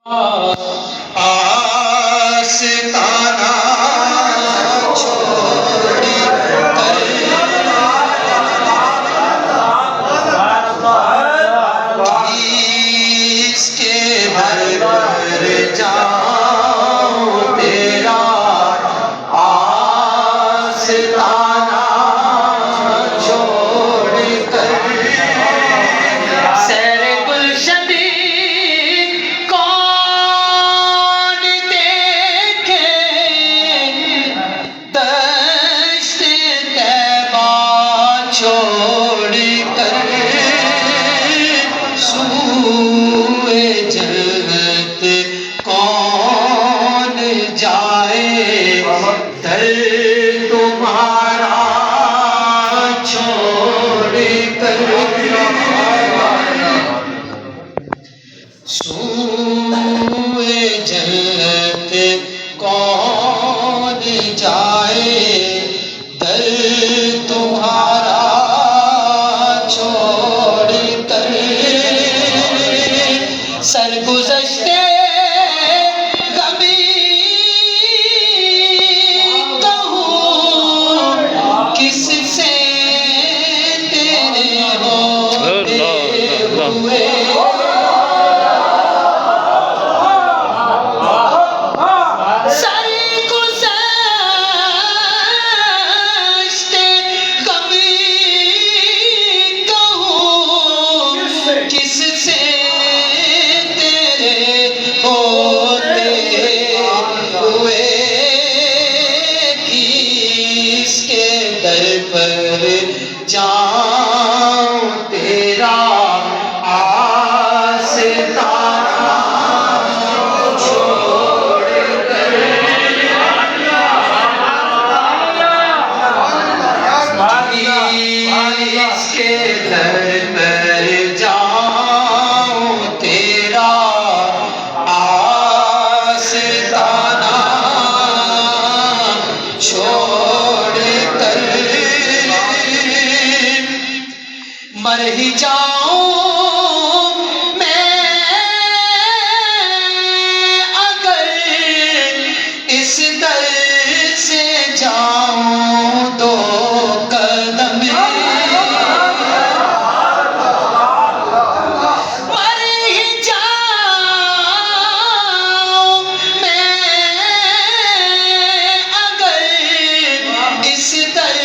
آستانہ چھوڑ کر کس کے در پر جاؤں تیرا آستانہ چھوڑ کر سیر گلشن چھوڑ کر سوئے جنت کون جائے در تمہارا چھوڑ کر سوئے جنت کون جائے در تمہارا سرگزشتے کبھی کہوں کس سے تیرے ہوتے ہوئے سرگزشتے کبھی کہوں کس سے ہوتے ہوئے کس کے در پر جاؤں تیرا آستانہ چھوڑ کر کس کے در پر جاؤں تیرا چھوڑ کر مر ہی جاؤں میں اگر اس در سے جاؤں دو قدم مر ہی جاؤں میں اس در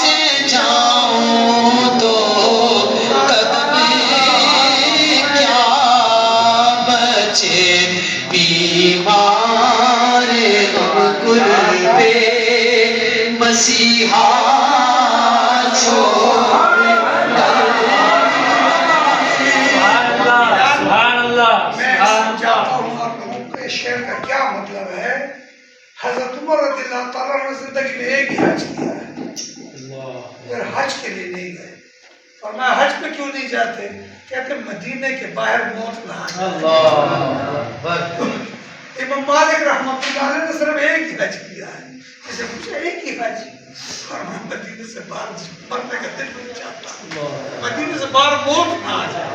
سے جاؤں دو قدم کیا بچے بیمار غرب مسیحا چھوڑ میں سمجھاتا ہوں آپ لوگوں کو اس شعر کا کیا مطلب ہے. حضرت عمر رضی اللہ تعالیٰ نے زندگی میں ایک ہی حج کیا ہے، پھر حج کے لیے نہیں گئے. اور میں حج پہ کیوں نہیں جاتے؟ کہتے مدینے کے باہر موت نہ آ جائے. امام مالک رحمۃ اللہ علیہ نے صرف ایک ہی حج کیا ہے. جسے پوچھا ایک ہی حج، اور میں مدینے سے باہر مرنے کا دل نہیں چاہتا، مدینے سے باہر موت نہ آ جائے.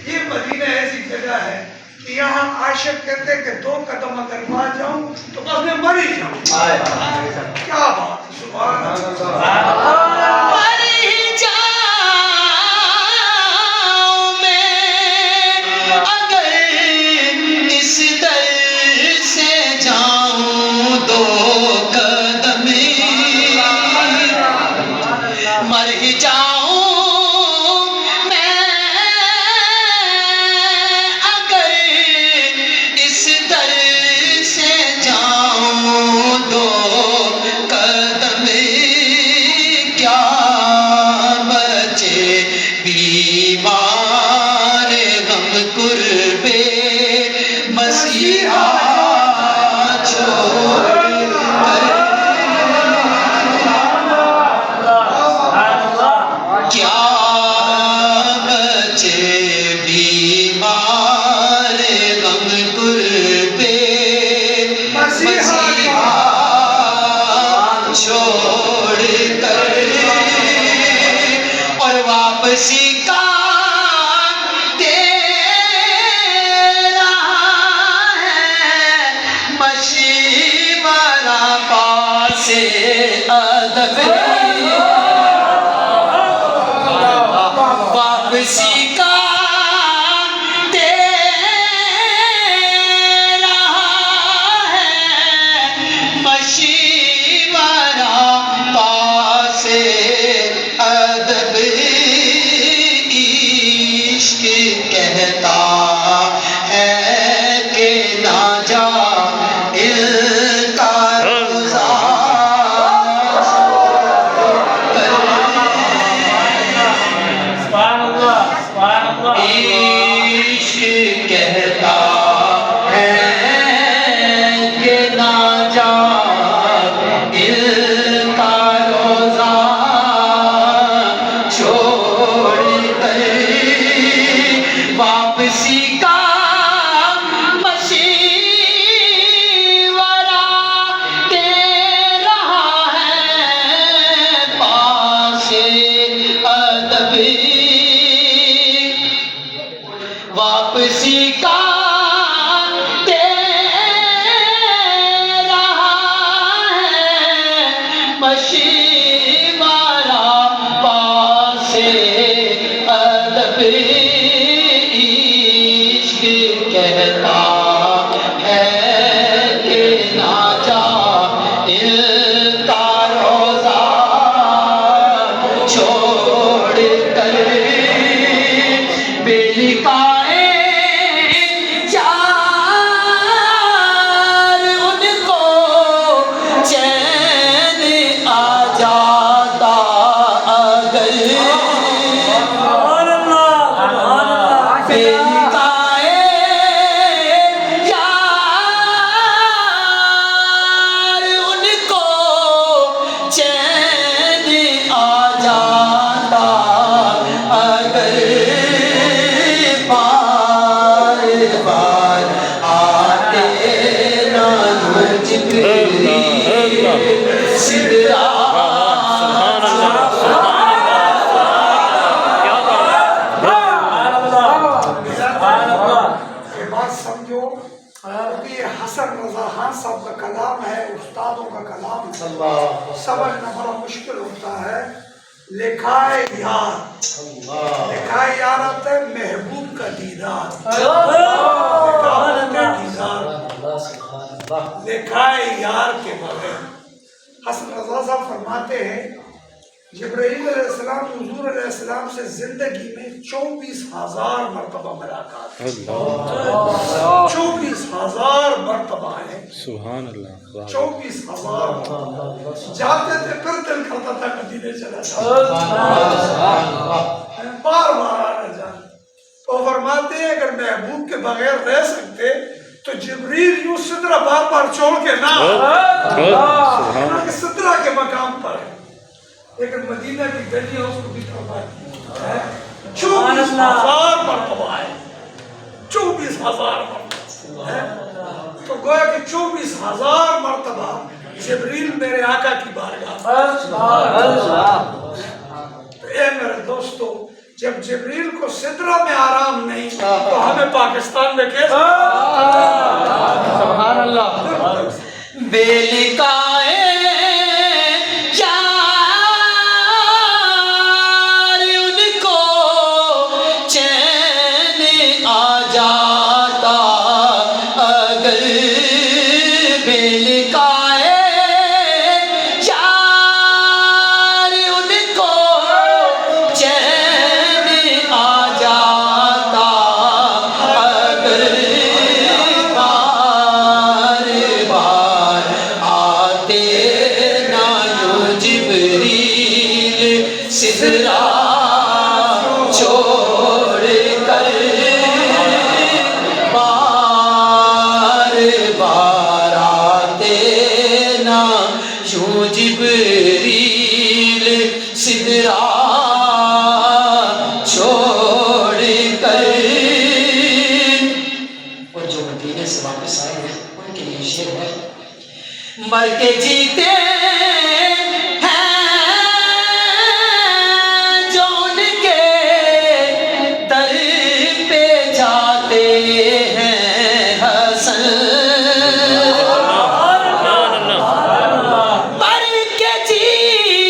یہ مدینہ ایسی جگہ ہے کہ یہاں عاشق کہتے ہیں کہ دو قدم اگر وہاں جاؤں تو بس میں مر ہی جاؤں. کیا بات ہے، سبحان اللہ. مر ہی جاؤں میں اگر اس در سے جاؤں دو قدم مر ہی جاؤں بیمار غم قرب مسیحا چھوڑ کر کیا بچے بیمار غم قرب مسیحا چھوڑ کر اور واپسی کا تیرا واپسی کا تیرا ہے مشورہ پاس ادب عشق کہتا ہے کہ نہ جا واپسی کا مشورہ دے رہا ہے پاس ادب واپسی کا دے رہا ہے مشورہ پاس ادب کہتا ہے کہ نہ جا ان کا روزہ چھوڑ کر بے لکھائے چار ان کو چین آ جاتا اگر حسن رضا خان صاحب کا کلام ہے، استادوں کا کلام ہے، سمجھنا بڑا مشکل ہوتا ہے۔ لکھائے یار، لکھائے یار آتا ہے محبوب کا دیدار، لکھائے یار کے بغیر۔ حسن رضا صاحب فرماتے ہیں جبرائیل علیہ السلام حضور علیہ السلام سے زندگی میں 24,000 مرتبہ ملاقات، 24,000 مرتبہ ہے، سبحان اللہ، 24,000 جاتے تھے پھر دل کرتا تھا مدینے چلا جاتا، بار بار آنا جانا۔ وہ فرماتے ہیں اگر محبوب کے بغیر رہ سکتے تو جبریل یوں سدرہ بار بار چھوڑ کے نہ سدرہ کے مقام پر ہے، لیکن مدینہ کی گلیاں اس کو بھی فرماتی ہے 24,000 مرتبہ ہے، 24,000 مرتبہ ہے۔ تو گویا کہ 24,000 مرتبہ جبریل میرے آقا کی بارگاہ۔ تو اے میرے دوستو، جب جبریل کو سدرہ میں آرام نہیں تو ہمیں پاکستان میں کیسے؟ سبحان اللہ۔ بے لکھائے یار ان کو چین آ جاتا اگر، بے لکھائے یار ان کو چین آ جاتا اگر، بار بار آتے نہ یوں جبریل سدرہ چھوڑ کر، بار بار آتے نہ یوں جبریل سدرہ چھوڑ کر۔ اور جو مدینے سے واپس آئے ہیں ان کے لیے شعر ہے، مر کے جیتے ہیں جو ان کے در پہ جاتے ہیں حسن، مر کے جیتے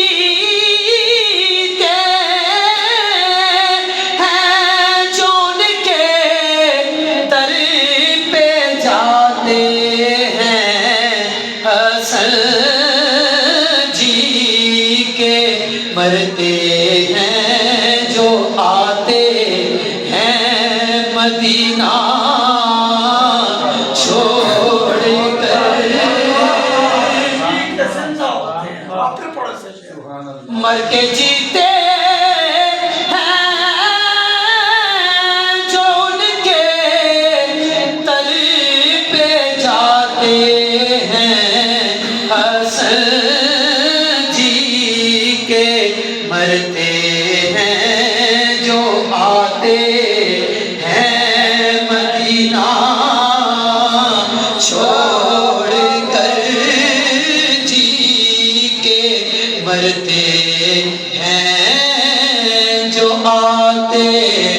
مرتے ہیں جو آتے